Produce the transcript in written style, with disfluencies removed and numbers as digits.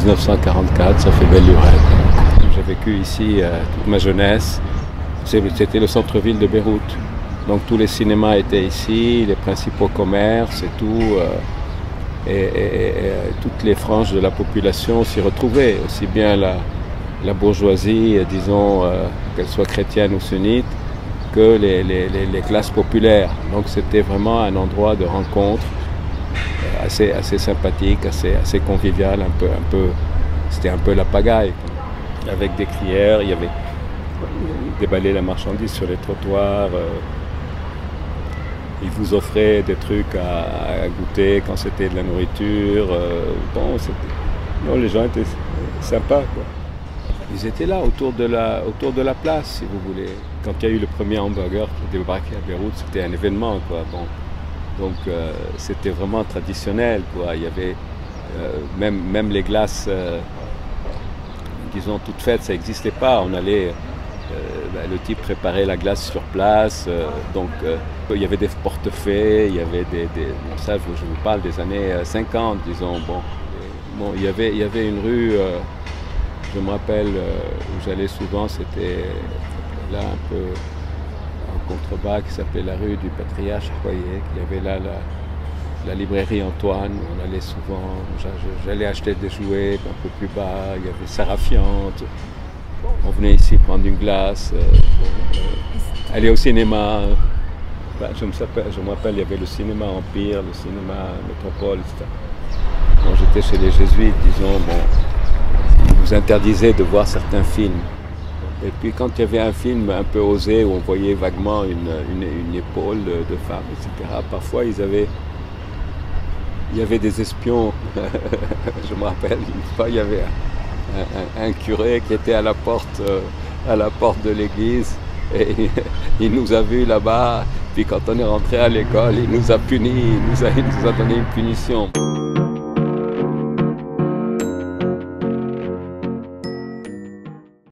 1944, ça fait belle lurette. J'ai vécu ici toute ma jeunesse. C'était le centre-ville de Beyrouth. Donc tous les cinémas étaient ici, les principaux commerces et tout. Et toutes les franges de la population s'y retrouvaient, aussi bien la bourgeoisie, disons, qu'elle soit chrétienne ou sunnite, que les classes populaires. Donc c'était vraiment un endroit de rencontre assez sympathique, assez convivial, c'était un peu la pagaille. Avec des crières, il y avait déballé la marchandise sur les trottoirs. Ils vous offraient des trucs à goûter quand c'était de la nourriture. Non, les gens étaient sympas, quoi. Ils étaient là, autour de la place, si vous voulez. Quand il y a eu le premier hamburger qui débarquait à Beyrouth, c'était un événement, quoi. Bon. Donc c'était vraiment traditionnel, quoi. Il y avait même les glaces, disons toutes faites, ça n'existait pas. On allait, le type préparait la glace sur place. Donc il y avait des portefaix, il y avait ça je vous parle des années 50, disons. Bon, il y avait une rue. Je me rappelle où j'allais souvent, c'était là un peu en contrebas qui s'appelait la rue du Patriarche, vous voyez, il y avait là la librairie Antoine, où on allait souvent, j'allais acheter des jouets un peu plus bas, il y avait Sarah Fiante, on venait ici prendre une glace, aller au cinéma. Je me rappelle, il y avait le cinéma Empire, le cinéma Métropole, etc. Quand j'étais chez les Jésuites, disons, ils nous interdisaient de voir certains films. Et puis quand il y avait un film un peu osé, où on voyait vaguement une épaule de femme, etc., parfois il y avait des espions. Je me rappelle, une fois il y avait un curé qui était à la porte de l'église, et il nous a vus là-bas, puis quand on est rentré à l'école, il nous a punis, il nous a donné une punition.